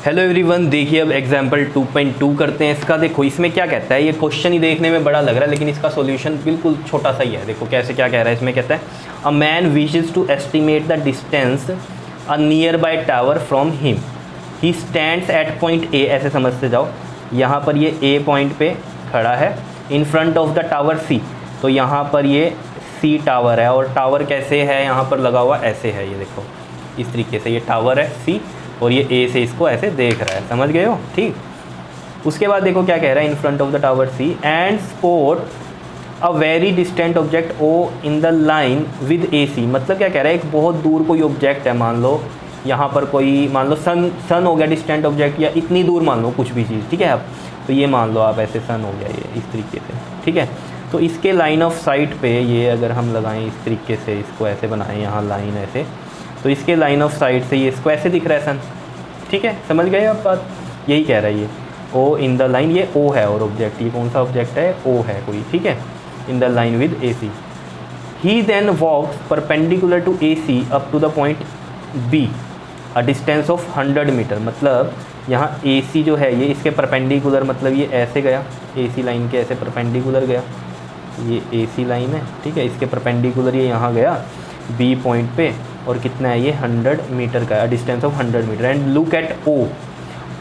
Hello everyone, देखिए अब example 2.2 करते हैं इसका। देखो इसमें क्या कहता है, ये क्वेश्चन ही देखने में बड़ा लग रहा है लेकिन इसका सॉल्यूशन बिल्कुल छोटा सा ही है। देखो कैसे क्या कह रहा है, इसमें कहता है a man wishes to estimate the distance a nearby tower from him, he stands at point A. ऐसे समझते जाओ, यहाँ पर ये ए पॉइंट पे खड़ा है in front of the tower C. तो यहाँ पर ये सी टावर है और टावर कैसे है, यहाँ पर लगा हुआ ऐसे है, ये देखो इस तरीके से ये टावर है सी और ये ए से इसको ऐसे देख रहा है। समझ गए हो? ठीक। उसके बाद देखो क्या कह रहा है, in front of the tower C and spot a very distant object O in the line with A C. मतलब क्या कह रहा है, एक बहुत दूर कोई ऑब्जेक्ट है, मान लो यहाँ पर कोई, मान लो सन हो गया डिस्टेंट ऑब्जेक्ट, या इतनी दूर मान लो कुछ भी चीज़, ठीक है। अब तो ये मान लो आप ऐसे सन हो गया ये इस तरीके से, ठीक है। तो इसके लाइन ऑफ साइट पे ये अगर हम लगाएं इस तरीके से, इसको ऐसे बनाएं यहाँ लाइन ऐसे, तो इसके लाइन ऑफ साइट से ये इसको ऐसे दिख रहा है सन, ठीक है। समझ गए आप बात? यही कह रहा है ये ओ इन द लाइन, ये ओ है और ऑब्जेक्ट ये कौन सा ऑब्जेक्ट है, ओ है कोई, ठीक है, in the line with A C. He then walks perpendicular to A C up to the point B a distance of 100 metre. मतलब यहाँ ए सी जो है ये इसके परपेंडिकुलर, मतलब ये ऐसे गया ए सी लाइन के ऐसे परपेंडिकुलर गया, ये ए सी लाइन है, ठीक है, इसके परपेंडिकुलर ये यहाँ गया बी पॉइंट पे, और कितना है ये 100 मीटर का, distance of 100 metre. And look at O,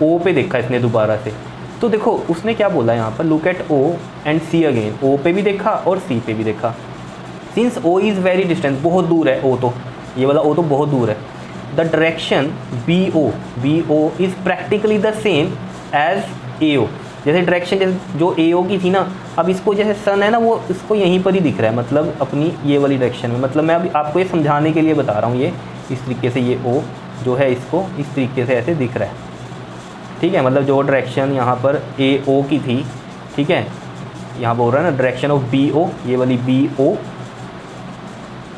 O पे देखा इसने दोबारा से। तो देखो उसने क्या बोला यहाँ पर, look at O and C again. O पे भी देखा और सी पे भी देखा। Since O is very distance, बहुत दूर है ओ, तो ये वाला ओ तो बहुत दूर है। The direction B O is practically the same as A O. जैसे डायरेक्शन जैसे जो ए ओ की थी ना, अब इसको जैसे सन है ना, वो इसको यहीं पर ही दिख रहा है, मतलब अपनी ये वाली डायरेक्शन में। मतलब मैं अभी आपको ये समझाने के लिए बता रहा हूँ, ये इस तरीके से ये ओ जो है इसको इस तरीके से ऐसे दिख रहा है, ठीक है। मतलब जो डायरेक्शन यहाँ पर ए ओ की थी, ठीक है, यहाँ बोल रहा है ना डायरेक्शन ऑफ बी ओ, ये वाली B O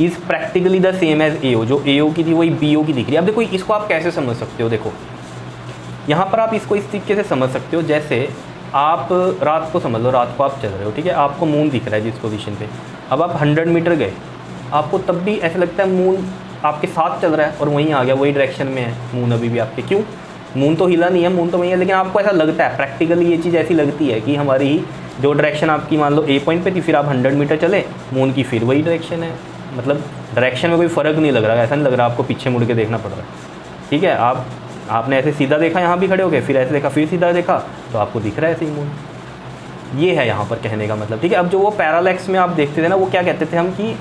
is practically the same as A O. जो ए ओ की थी वही बी ओ की दिख रही है। अब देखो इसको आप कैसे समझ सकते हो, देखो यहाँ पर आप इसको इस तरीके से समझ सकते हो, जैसे आप रात को समझ लो, रात को आप चल रहे हो, ठीक है, आपको मून दिख रहा है जिस पोजीशन पे, अब आप 100 मीटर गए, आपको तब भी ऐसा लगता है मून आपके साथ चल रहा है और वहीं आ गया, वही डायरेक्शन में है मून अभी भी आपके। क्यों? मून तो हिला नहीं है, मून तो वहीं है, लेकिन आपको ऐसा लगता है, प्रैक्टिकली ये चीज़ ऐसी लगती है कि हमारी ही जो डायरेक्शन आपकी मान लो ए पॉइंट पे थी, फिर आप 100 मीटर चले, मून की फिर वही डायरेक्शन है। मतलब डायरेक्शन में कोई फ़र्क नहीं लग रहा है, ऐसा नहीं लग रहा आपको पीछे मुड़ के देखना पड़ रहा है, ठीक है। आपने ऐसे सीधा देखा यहाँ भी खड़े हो गए, फिर ऐसे देखा, फिर सीधा देखा, तो आपको दिख रहा है ऐसे ही मून। ये है यहाँ पर कहने का मतलब, ठीक है। अब जो वो पैरालैक्स में आप देखते थे ना, वो क्या कहते थे हम कि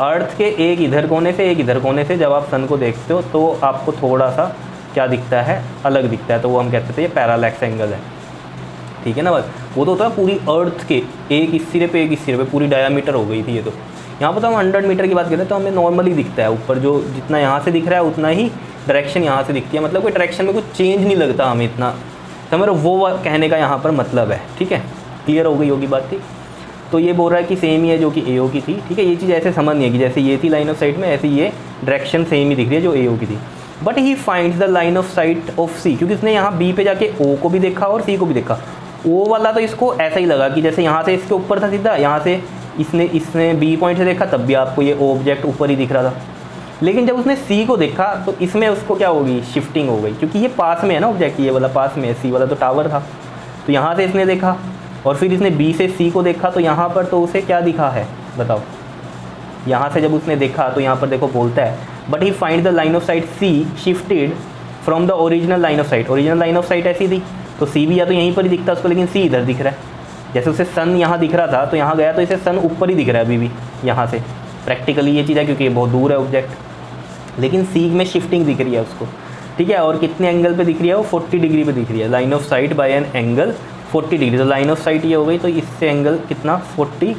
अर्थ के एक इधर कोने से एक इधर कोने से जब आप सन को देखते हो तो आपको थोड़ा सा क्या दिखता है, अलग दिखता है, तो वो हम कहते थे ये पैरालैक्स एंगल है, ठीक है ना। बस वो तो होता है पूरी अर्थ के एक इस सिरे पे एक इस सिरे पे, पूरी डायामीटर हो गई थी ये। तो यहाँ पर तो हम 100 मीटर की बात करते हैं, तो हमें नॉर्मली दिखता है ऊपर, जो जितना यहाँ से दिख रहा है उतना ही डायरेक्शन यहाँ से दिखती है। मतलब कोई डायरेक्शन में कुछ चेंज नहीं लगता हमें इतना, समझ रहे हो? वो कहने का यहाँ पर मतलब है, ठीक है। क्लियर हो गई होगी बात, ठीक। तो ये बोल रहा है कि सेम ही है जो कि ए ओ की थी, ठीक है। ये चीज़ ऐसे समझ नहीं है कि जैसे ये थी लाइन ऑफ साइट में, ऐसे ये डायरेक्शन सेम ही दिख रही है जो ए ओ की थी। But he finds the line of sight of C, क्योंकि उसने यहाँ बी पे जाके ओ को भी देखा और सी को भी देखा। ओ वाला तो इसको ऐसा ही लगा कि जैसे यहाँ से इसके ऊपर था सीधा, यहाँ से इसने बी पॉइंट से देखा, तब भी आपको ये ऑब्जेक्ट ऊपर ही दिख रहा था। लेकिन जब उसने सी को देखा तो इसमें उसको क्या होगी, शिफ्टिंग हो गई, क्योंकि ये पास में है ना ऑब्जेक्ट, ये वाला पास में है, सी वाला तो टावर था। तो यहाँ से इसने देखा और फिर इसने बी से सी को देखा, तो यहाँ पर तो उसे क्या दिखा है बताओ। यहाँ से जब उसने देखा तो यहाँ पर देखो बोलता है but he find the line of sight C shifted from the original line of sight. Original line of sight ऐसी थी तो सी भी या तो यहीं पर ही दिखता उसको, लेकिन सी इधर दिख रहा है। जैसे उसे सन यहाँ दिख रहा था तो यहाँ गया तो इसे सन ऊपर ही दिख रहा है अभी भी यहाँ से, प्रैक्टिकली ये चीज़ है क्योंकि ये बहुत दूर है ऑब्जेक्ट। लेकिन सी में शिफ्टिंग दिख रही है उसको, ठीक है। और कितने एंगल पे दिख रही है वो, 40 डिग्री पे दिख रही है। Line of site bye an angle 40 degree, तो लाइन ऑफ साइट ये हो गई, तो इससे एंगल कितना 40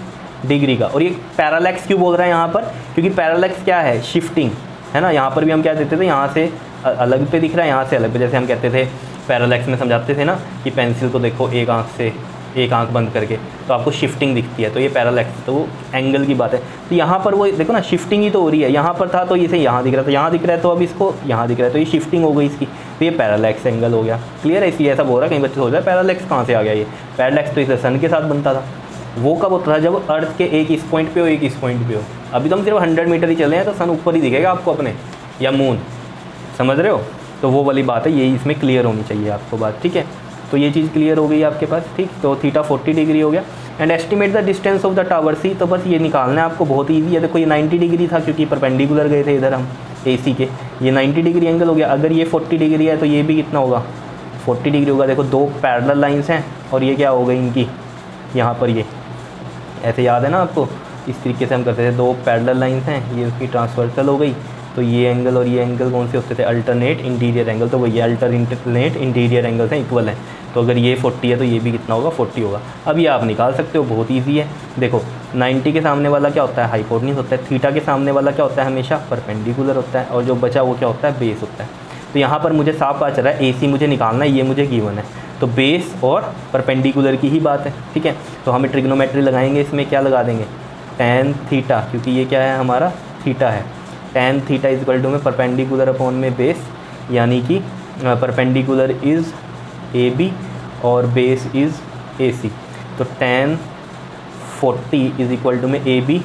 डिग्री का। और ये पैरालैक्स क्यों बोल रहा है यहाँ पर, क्योंकि पैरालैक्स क्या है, शिफ्टिंग है ना। यहाँ पर भी हम क्या देते थे, यहाँ से अलग पे दिख रहा है, यहाँ से अलग पे। जैसे हम कहते थे पैरालैक्स में समझाते थे ना कि पेंसिल को देखो एक आँख से, एक आंख बंद करके, तो आपको शिफ्टिंग दिखती है, तो ये पैरालैक्स, तो वो एंगल की बात है। तो यहाँ पर वो देखो ना शिफ्टिंग ही तो हो रही है। यहाँ पर था तो इसे यहाँ दिख रहा था, यहाँ दिख रहा है तो अब इसको यहाँ दिख रहा है, तो ये शिफ्टिंग हो गई इसकी, तो ये पैरालैक्स एंगल हो गया। क्लियर है? इसलिए ऐसा बोल रहा है, कई बच्चे सोच रहे हैं पैरालैक्स कहाँ से आ गया। ये पैरालैक्स तो इसे सन के साथ बनता था। वो कब होता था, जब अर्थ के एक इस पॉइंट पे हो एक इस पॉइंट पे हो। अभी तो हम सिर्फ 100 मीटर ही चले हैं, तो सन ऊपर ही दिखेगा आपको अपने, या मून, समझ रहे हो? तो वो वाली बात है, यही इसमें क्लियर होनी चाहिए आपको बात, ठीक है। तो ये चीज़ क्लियर हो गई आपके पास, ठीक। तो थीटा 40 डिग्री हो गया। And estimate the distance of the tower C, तो बस ये निकालना है आपको, बहुत ईजी है। देखो ये 90 डिग्री था क्योंकि परपेंडिकुलर गए थे इधर हम AC के, ये 90 डिग्री एंगल हो गया। अगर ये 40 डिग्री है तो ये भी कितना होगा, 40 डिग्री होगा। देखो दो पैरेलल लाइंस हैं और ये क्या हो गई इनकी, यहाँ पर ये ऐसे याद है ना आपको, इस तरीके से हम करते थे, दो पैरेलल लाइंस हैं, ये उसकी ट्रांसवर्सल हो गई। तो ये एंगल और ये एंगल कौन से होते थे, अल्टरनेट इंटीरियर एंगल। तो वही अल्टरनेट इंटीरियर एंगल से इक्वल है। तो अगर ये 40 है तो ये भी कितना होगा, 40 होगा। अब ये आप निकाल सकते हो, बहुत ईजी है। देखो 90 के सामने वाला क्या होता है, हाइपोटेन्यूज होता है। थीटा के सामने वाला क्या होता है, हमेशा परपेंडिकुलर होता है। और जो बचा वो क्या होता है, बेस होता है। तो यहाँ पर मुझे साफ पता चल रहा है AC मुझे निकालना है, ये मुझे गिवन है। तो बेस और परपेंडिकुलर की ही बात है, ठीक है। तो हमें ट्रिग्नोमेट्री लगाएंगे, इसमें क्या लगा देंगे, tan थीटा, क्योंकि ये क्या है हमारा, थीटा है। tan theta is equal to में परपेंडिकुलर अपॉन में बेस, यानी कि परपेंडिकुलर इज़ AB और बेस इज़ AC। तो tan 40 इज इक्वल टू में AB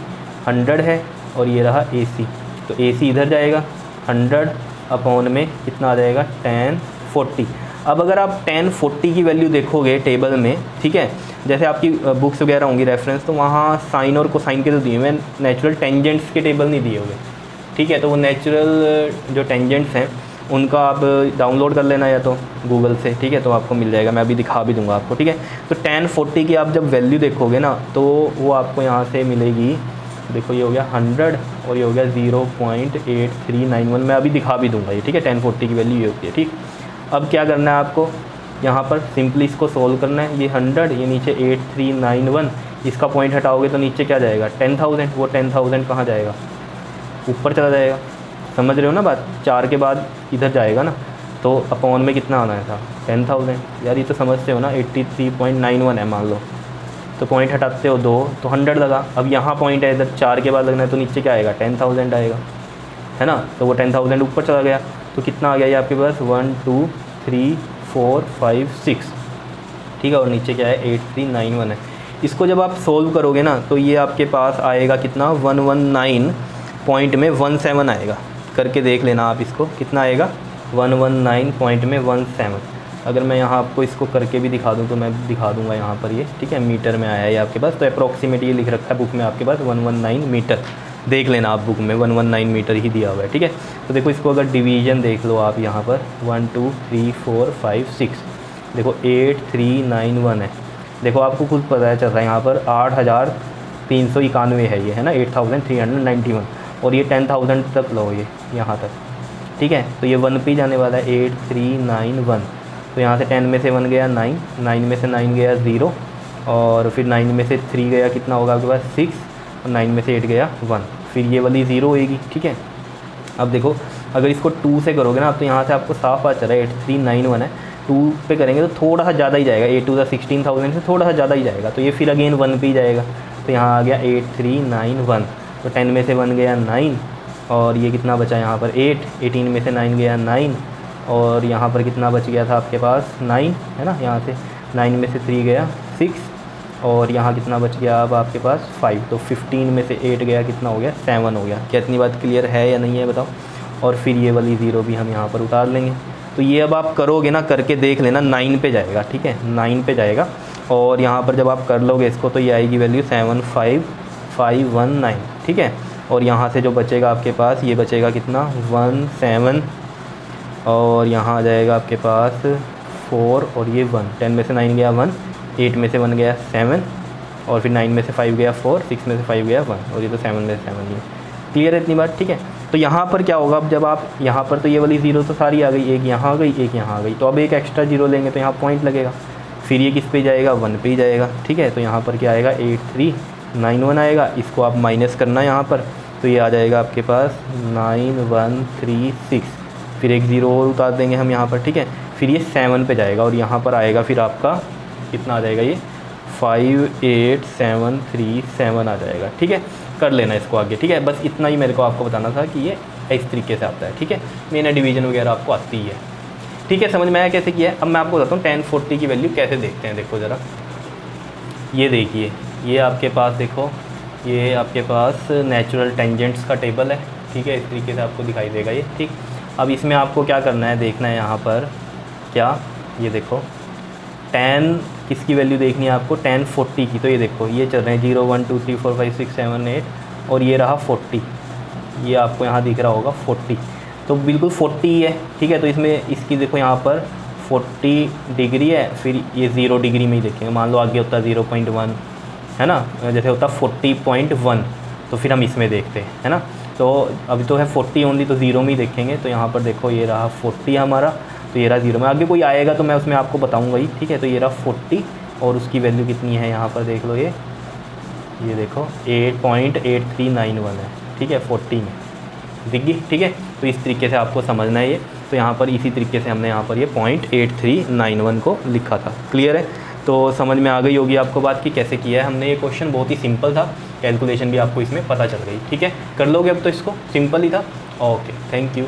100 है और ये रहा AC। तो AC इधर जाएगा, 100 अपॉन में कितना आ जाएगा, tan 40। अब अगर आप tan 40 की वैल्यू देखोगे टेबल में, ठीक है, जैसे आपकी बुक्स वगैरह होंगी रेफरेंस, तो वहाँ साइन और कोसाइन के तो दिए हुए, नेचुरल टेंजेंट्स के टेबल नहीं दिए हुए, ठीक है। तो वो नेचुरल जो टेंजेंट्स हैं उनका आप डाउनलोड कर लेना या तो गूगल से, ठीक है, तो आपको मिल जाएगा। मैं अभी दिखा भी दूंगा आपको, ठीक है। तो tan 40 की आप जब वैल्यू देखोगे ना, तो वो आपको यहाँ से मिलेगी। देखो ये हो गया 100 और ये हो गया 0.8391। मैं अभी दिखा भी दूंगा ये, ठीक है। tan 40 की वैल्यू ये होती है, ठीक। अब क्या करना है आपको, यहाँ पर सिंपली इसको सोल्व करना है। ये 100, ये नीचे 8391, इसका पॉइंट हटाओगे तो नीचे क्या जाएगा, 10,000। वो 10,000 कहाँ जाएगा, ऊपर चला जाएगा। समझ रहे हो ना बात, 4 के बाद इधर जाएगा ना, तो अपॉन में कितना आना था, 10,000। यार ये तो समझते हो ना, 83.91 है मान लो, तो पॉइंट हटाते हो 2 तो 100 लगा। अब यहाँ पॉइंट है इधर 4 के बाद लगना है, तो नीचे क्या आएगा, 10,000 आएगा, है ना। तो वो 10,000 ऊपर चला गया, तो कितना आ गया ये आपके पास, 1 2 3 4 5 6, ठीक है। और नीचे क्या है, 8391 है। इसको जब आप सोल्व करोगे ना, तो ये आपके पास आएगा कितना, 119.17 आएगा। करके देख लेना आप इसको, कितना आएगा, 119.17। अगर मैं यहाँ आपको इसको करके भी दिखा दूँ तो मैं दिखा दूँगा यहाँ पर ये, ठीक है। मीटर में आया है आपके पास, तो अप्रॉक्सीमेट ये लिख रखा है बुक में आपके पास 119 मीटर। देख लेना आप बुक में 119 मीटर ही दिया हुआ है, ठीक है। तो देखो इसको अगर डिवीज़न देख लो आप यहाँ पर 1 2 3 4 5 6, देखो 8391 है। देखो आपको खुद पता है चल रहा है यहाँ पर 8,391 है ये, है ना, 8,391। और ये 10,000 तक लो, ये यहाँ तक, ठीक है। तो ये 1 पे जाने वाला है, 8391। तो यहाँ से 10 में से 1 गया 9, 9 में से 9 गया 0, और फिर 9 में से 3 गया कितना होगा आपके पास 6, और 9 में से 8 गया 1, फिर ये वाली 0 होएगी, ठीक है। अब देखो अगर इसको 2 से करोगे ना आप, तो यहाँ से आपको साफ पता चल रहा है 8391 है, 2 पे करेंगे तो थोड़ा सा ज़्यादा ही जाएगा, 8 to the 16,000 से थोड़ा सा ज़्यादा ही जाएगा। तो ये फिर अगेन 1 पे ही जाएगा, तो यहाँ आ गया 8391। तो 10 में से 1 गया 9, और ये कितना बचा यहाँ पर 8, 18 में से 9 गया 9, और यहाँ पर कितना बच गया था आपके पास 9, है ना। यहाँ से 9 में से 3 गया 6, और यहाँ कितना बच गया अब आपके पास 5। तो 15 में से 8 गया, कितना हो गया 7 हो गया। क्या इतनी बात क्लियर है या नहीं है बताओ। और फिर ये वाली 0 भी हम यहाँ पर उतार लेंगे। तो ये अब आप करोगे ना, करके देख लेना, 9 पे जाएगा, ठीक है, 9 पे जाएगा। और यहाँ पर जब आप कर लोगे इसको, तो ये आएगी वैल्यू 75519, ठीक है। और यहाँ से जो बचेगा आपके पास, ये बचेगा कितना 17, और यहाँ आ जाएगा आपके पास 4, और ये 1। 10 में से 9 गया 1, 8 में से 1 गया 7, और फिर 9 में से 5 गया 4, 6 में से 5 गया 1, और ये तो 7 में से 7 ही है। क्लियर है इतनी बात, ठीक है। तो यहाँ पर क्या होगा, अब जब आप यहाँ पर, तो ये वाली 0 तो सारी आ गई, एक यहाँ आ गई, एक यहाँ आ गई। तो अब एक एक्स्ट्रा 0 लेंगे तो यहाँ पॉइंट लगेगा, फिर ये किस पे जाएगा, 1 पे ही जाएगा, ठीक है। तो यहाँ पर क्या आएगा 8391 आएगा। इसको आप माइनस करना यहाँ पर, तो ये आ जाएगा आपके पास 9136। फिर एक 0 और उतार देंगे हम यहाँ पर, ठीक है। फिर ये 7 पे जाएगा, और यहाँ पर आएगा फिर आपका कितना आ जाएगा, ये 58737 आ जाएगा, ठीक है। कर लेना इसको आगे, ठीक है। बस इतना ही मेरे को आपको बताना था कि ये इस तरीके से आता है, ठीक है। मेन डिवीज़न वगैरह आपको आती है, ठीक है। समझ में आया कैसे किया है। अब मैं आपको बताता हूँ tan 40 की वैल्यू कैसे देखते हैं। देखो ज़रा, ये देखिए, ये आपके पास देखो, ये आपके पास नेचुरल टेंजेंट्स का टेबल है, ठीक है। इस तरीके से आपको दिखाई देगा ये, ठीक। अब इसमें आपको क्या करना है, देखना है यहाँ पर क्या, ये देखो tan किसकी वैल्यू देखनी है आपको, tan 40 की। तो ये देखो ये चल रहे हैं 0 1 2 3 4 5 6 7 8 और ये रहा 40, ये आपको यहाँ दिख रहा होगा 40, तो बिल्कुल 40 ही है, ठीक है। तो इसमें इसकी देखो यहाँ पर 40 डिग्री है, फिर ये 0 डिग्री में ही देखेंगे, मान लो आगे होता 0.1 है ना, जैसे होता 40.1, तो फिर हम इसमें देखते हैं, है ना। तो अभी तो है 40 ओनली, तो 0 में ही देखेंगे। तो यहाँ पर देखो ये रहा 40 हमारा, तो ये रहा 0 में, आगे कोई आएगा तो मैं उसमें आपको बताऊँगा ही, ठीक है। तो ये रहा 40 और उसकी वैल्यू कितनी है यहाँ पर देख लो, ये देखो 8.8391 है, ठीक है, 40 में दिख गई, ठीक है। तो इस तरीके से आपको समझना है ये। तो यहाँ पर इसी तरीके से हमने यहाँ पर ये 0.8391 को लिखा था। क्लियर है, तो समझ में आ गई होगी आपको बात की कैसे किया है हमने ये क्वेश्चन। बहुत ही सिंपल था, कैलकुलेशन भी आपको इसमें पता चल गई, ठीक है। कर लोगे अब तो इसको, सिंपल ही था। Okay, thank you.